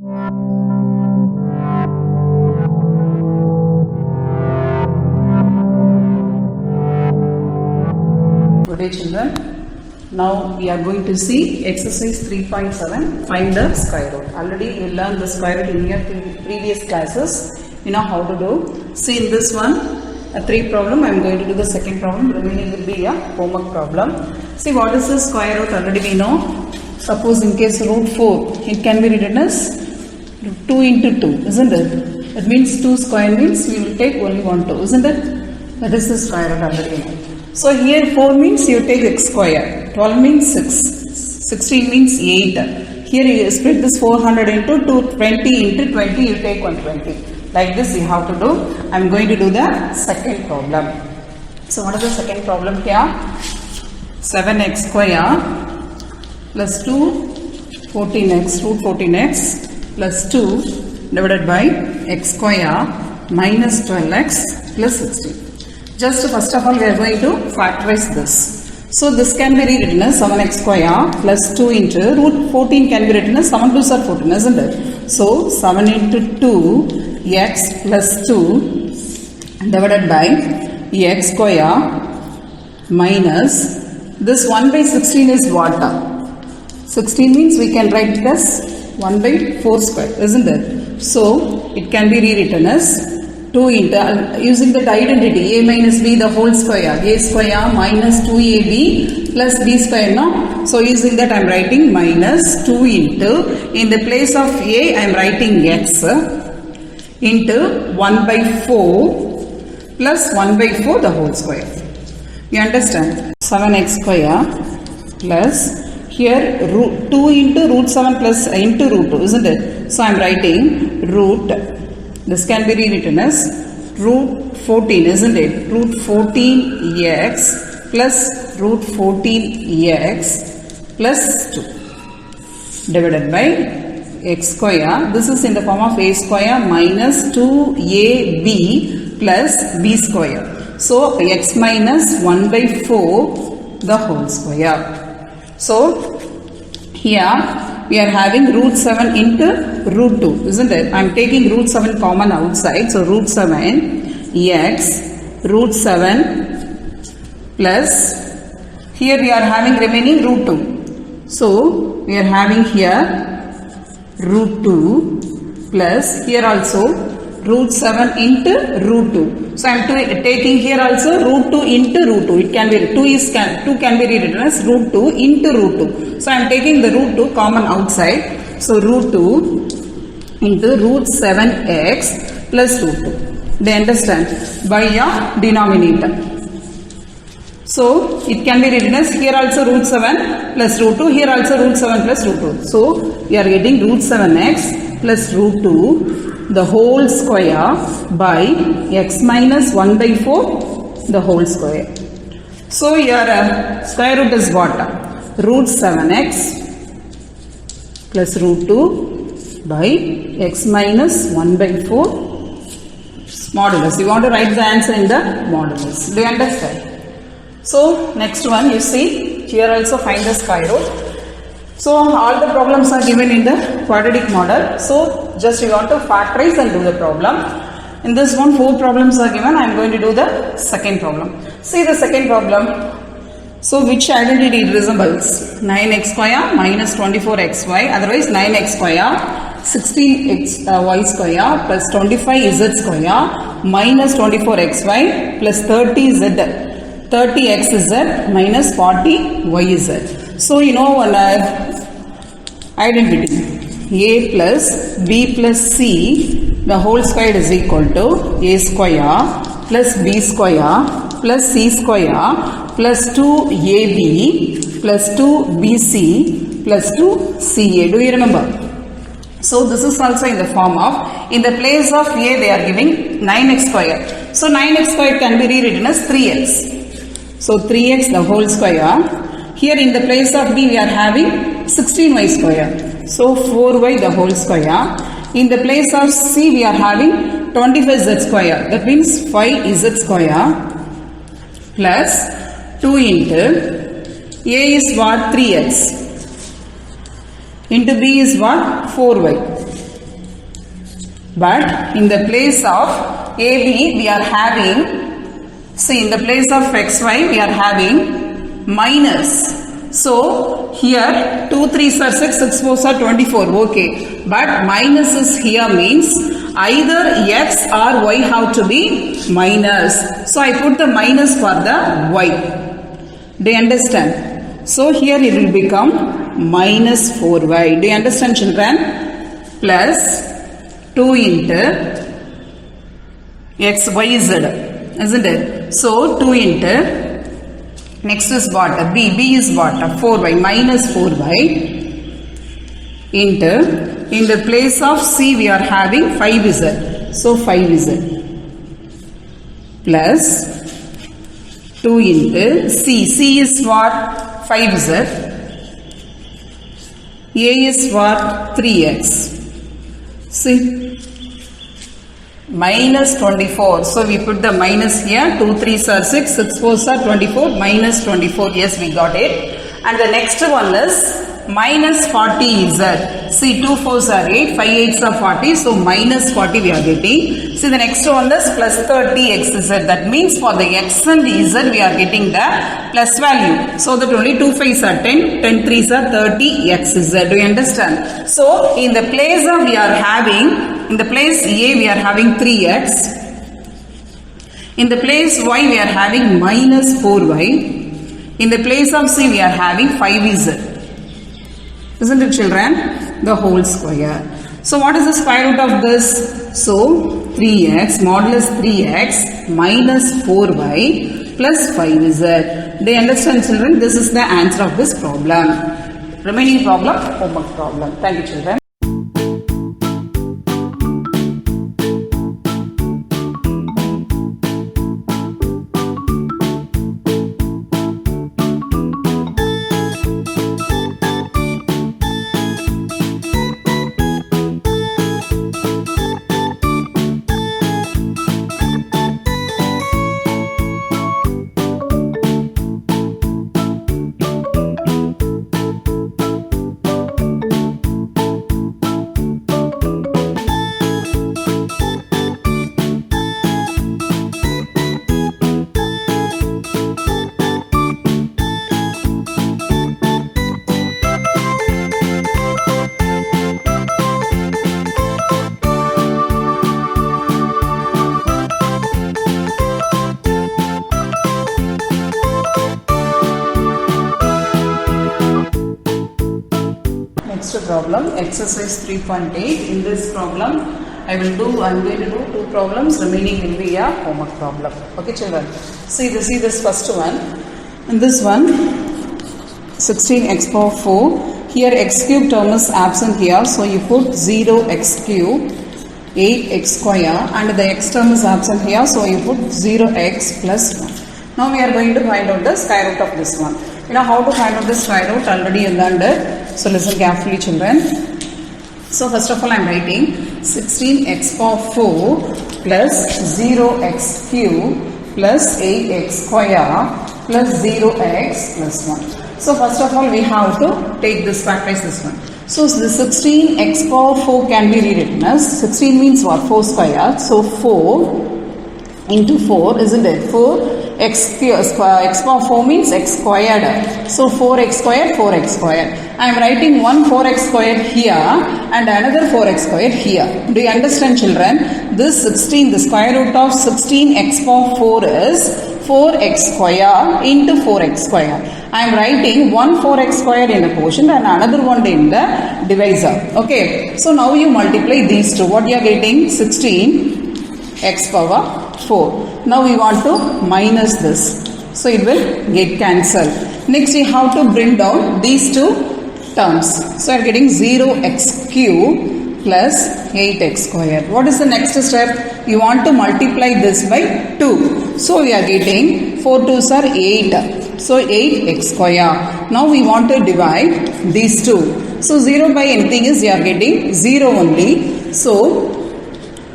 Good day children. Now we are going to see exercise 3.7, find the square root. Already you learned the square root in your previous classes. You know how to do. See in this one, a 3 problem, I am going to do the second problem, remaining will be a homework problem. See what is the square root, already we know. Suppose in case root 4, it can be written as 2 into 2, isn't it? That means 2 square means we will take only 1 2, isn't it? That is the square root already. So here 4 means you take x square, 12 means 6, 16 means 8. Here you split this 400 into 220 into 20, you take 120. Like this you have to do. I am going to do the second problem. So what is the second problem here? 7x square plus 2, 14x, root 14x plus 2 divided by x square minus 12x plus 16. Just first of all we are going to factorize this. So this can be rewritten as 7x square plus 2 into root 14 can be written as 7 2s are 14, isn't it? So 7 into 2 x plus 2 divided by x square minus this 1 by 16 is what? 16 means we can write it as 1 by 4 square, isn't it? So it can be rewritten as 2 into, using that identity, a minus b the whole square, a square minus 2ab plus b square, no? So using that I am writing minus 2 into, in the place of a I am writing x into 1 by 4 plus 1 by 4 the whole square. You understand? 7x square plus here root 2 into root 7 plus into root 2, isn't it? So I am writing root, this can be rewritten as root 14, isn't it? Root 14x plus root 14x plus 2 divided by x square. This is in the form of a square minus 2ab plus b square. So x minus 1 by 4 the whole square. So here we are having root 7 into root 2, isn't it? I am taking root 7 common outside. So root 7 x root 7 plus here we are having remaining root 2. So we are having here root 2 plus here also root 7 into root 2. So I am taking here also root 2 into root 2. It can be 2 can be rewritten as root 2 into root 2. So I am taking the root 2 common outside. So root 2 into root 7x plus root 2. They understand? By a denominator. So it can be written as here also root 7 plus root 2, here also root 7 plus root 2. So we are getting root 7x plus root 2 the whole square by x minus 1 by 4 the whole square. So your square root is what? Root 7x plus root 2 by x minus 1 by 4 modulus. You want to write the answer in the modulus. Do you understand? So next one you see, here also find the square root. So all the problems are given in the quadratic model. So just you want to factorize and do the problem. In this one 4 problems are given. I am going to do the second problem. See the second problem. So which identity it resembles? 9x square minus 24xy, otherwise 9x square 16y square plus 25z square minus 24xy plus 30xz minus 40yz. So you know one identity a plus b plus c the whole square is equal to a square plus b square plus c square plus 2ab plus 2bc plus 2ca. Do you remember? So this is also in the form of, in the place of a they are giving 9x square. So 9x square can be rewritten as 3x. So 3x the whole square. Here in the place of b we are having 16y square. So 4y the whole square. In the place of c we are having 25z square. That means 5z square plus 2 into a is what? 3x into b is what? 4y. But in the place of AB, we are having, see, in the place of xy, we are having minus. So, here 2 3s are 6, 6 4s are 24, okay. But minus is here means either x or y have to be minus. So, I put the minus for the y. Do you understand? So, here it will become minus 4y. Do you understand, children? Plus 2 into x, y, z, isn't it? So, 2 into, next is what? B. B is what? 4y, minus 4y into, in the place of C we are having 5z. So, 5z plus 2 into C. C is what? 5z. A is what? 3x. See, minus 24. So, we put the minus here. 2 3s are 6, 6 4s are 24, minus 24. Yes, we got it. And the next one is minus 40z. See, 2 4s are 8, 5 8s are 40. So, minus 40 we are getting. See, the next one is plus 30xz. That means for the x and z we are getting the plus value. So, that only 2 5s are 10, 10 3s are 30xz. Do you understand? So, in the place of we are having, in the place A we are having 3x. In the place Y we are having minus 4y. In the place of C we are having 5z. Isn't it, children? The whole square. So, what is the square root of this? So, 3x modulus 3x minus 4y plus 5z. Do you understand, children? This is the answer of this problem. Remaining problem, homework problem. Thank you, children. Next problem, exercise 3.8. In this problem, I'm going to do 2 problems. Remaining will be a homework problem. Okay, children. See this first one. In this one, 16x power 4. Here x cube term is absent here, so you put 0x cube, 8x square, and the x term is absent here, so you put 0x plus 1. Now we are going to find out the square root of this one. You know how to find out the square root, already you learned it. So listen carefully, children. So first of all, I am writing 16x power 4 plus 0x cube plus 8x square plus 0x plus 1. So first of all, we have to take this, factorize this one. So the 16x power 4 can be rewritten as 16 means what? 4 square. So 4 into 4, isn't it? 4 x power 4 means x squared. So 4x squared, 4x squared. I am writing one 4x squared here and another 4x squared here. Do you understand, children? This 16, the square root of 16x power 4 is 4x square into 4x square. I am writing one 4x squared in a quotient and another one in the divisor. Okay. So now you multiply these two. What you are getting? 16x power 4. Now we want to minus this. So it will get cancelled. Next we have to bring down these two terms. So I am getting 0x cube plus 8x square. What is the next step? You want to multiply this by 2. So we are getting 4 2s are 8. So 8x square. Now we want to divide these two. So 0 by anything is you are getting 0 only. So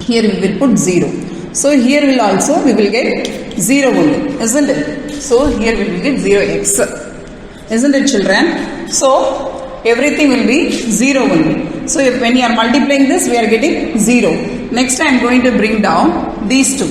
here we will put 0. So here will also we will get 0 only, isn't it? So here we will get 0x, isn't it, children? So everything will be 0 only. So when you are multiplying this, we are getting 0. Next I am going to bring down these two.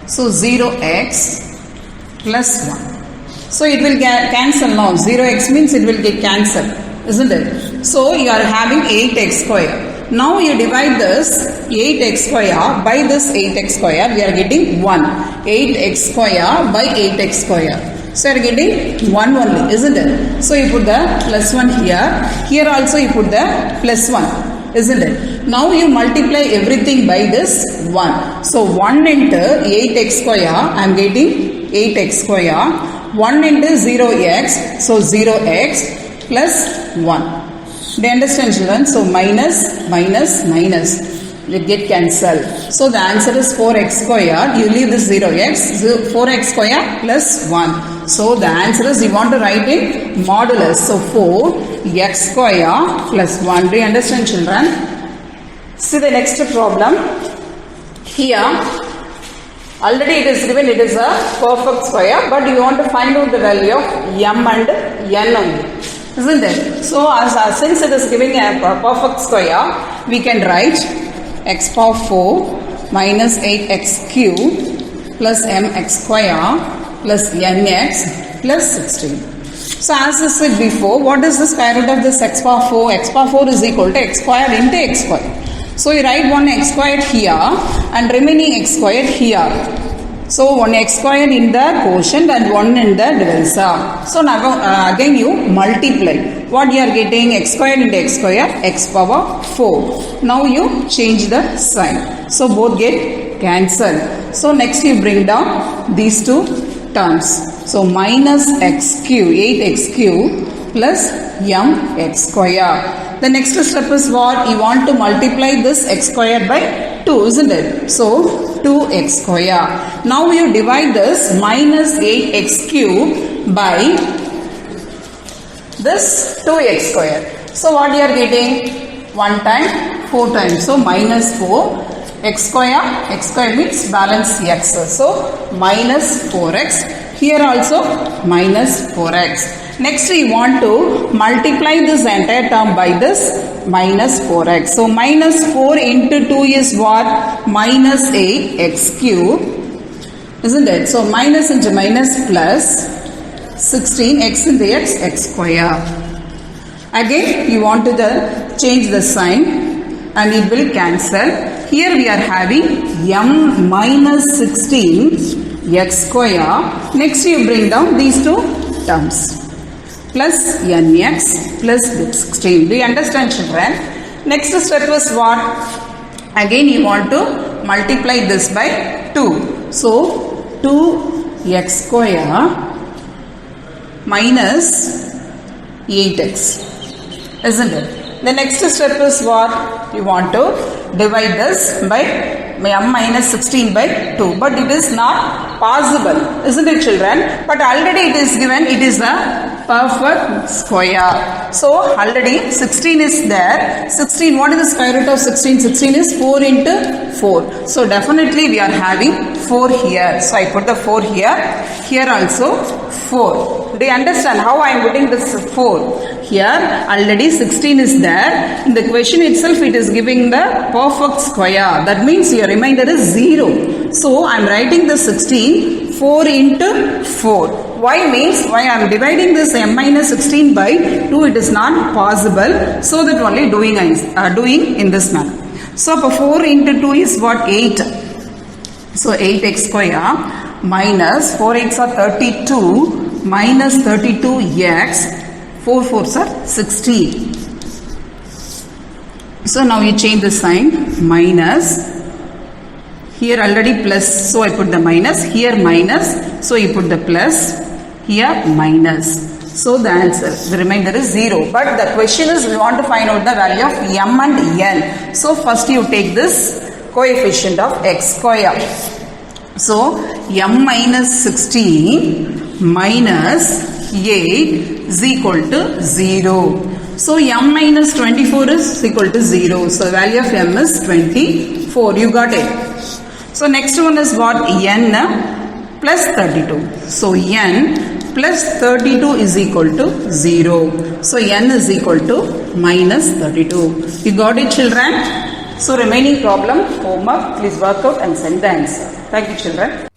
So 0x plus 1. So it will cancel now. 0x means it will get cancelled, isn't it? So you are having 8x square. Now you divide this 8x square by this 8x square. We are getting 1. 8x square by 8x square. So you are getting 1 only, isn't it? So you put the plus 1 here. Here also you put the plus 1, isn't it? Now you multiply everything by this 1. So 1 into 8x square, I am getting 8x square. 1 into 0x, so 0x plus 1. Do you understand, children? So minus, minus, minus. It get cancelled. So the answer is 4x square. You leave this 0x. 4x square plus 1. So the answer is, you want to write in modulus. So 4x square plus 1. Do you understand, children? See the next problem. Here, already it is given, it is a perfect square, but you want to find out the value of m and n only, isn't it? So since it is giving a perfect square, we can write x power 4 minus 8x cube plus mx square plus nx plus 16. So as I said before, what is the square root of this x power 4? X power 4 is equal to x squared into x squared. So you write one x squared here and remaining x squared here. So one x squared in the quotient and one in the divisor. So now again you multiply. What you are getting? X squared into x squared, x power 4. Now you change the sign. So both get cancelled. So next you bring down these two terms. So minus x cube, 8x cube plus mx square. The next step is what? You want to multiply this x square by 2, isn't it? So 2x square. Now you divide this minus 8x cube by this 2x square. So what you are getting? 1 time, 4 times. So minus 4 x square means balance x. So minus 4x. Here also minus 4x. Next we want to multiply this entire term by this minus 4x. So minus 4 into 2 is what? Minus 8x cube, isn't it? So minus into minus plus 16 x into x square. Again you want to change the sign and it will cancel. Here we are having m minus 16 x square. Next you bring down these two terms. Plus nx plus 16. Do you understand, children? Next step is what? Again you want to multiply this by 2. So 2x square minus 8x, isn't it? The next step is what? You want to divide this by m minus 16 by 2. But it is not possible, isn't it, children? But already it is given, it is a perfect square. So already 16 is there. 16, what is the square root of 16? 16 is 4 into 4. So definitely we are having 4 here. So I put the 4 here. Here also 4. Do you understand how I am putting this 4? Here already 16 is there. In the question itself it is giving the perfect square. That means your remainder is 0. So I am writing the 16 4 into 4. Why means why I am dividing this m minus 16 by 2, it is not possible. So that only doing in this manner. So 4 into 2 is what? 8. So 8x square minus 4x are 32 minus 32x. 4 4s are 16. So now you change the sign. Minus. Here already plus, so I put the minus. Here minus, so you put the plus. Here minus. So the answer, the remainder is 0. But the question is, we want to find out the value of m and n. So first you take this coefficient of x square. So m minus 16 minus 8 is equal to 0. So m minus 24 is equal to 0. So value of m is 24. You got it. So next one is what? N plus 32. So n plus 32 is equal to 0. So n is equal to minus 32. You got it, children? So remaining problem, homework, please work out and send the answer. Thank you children.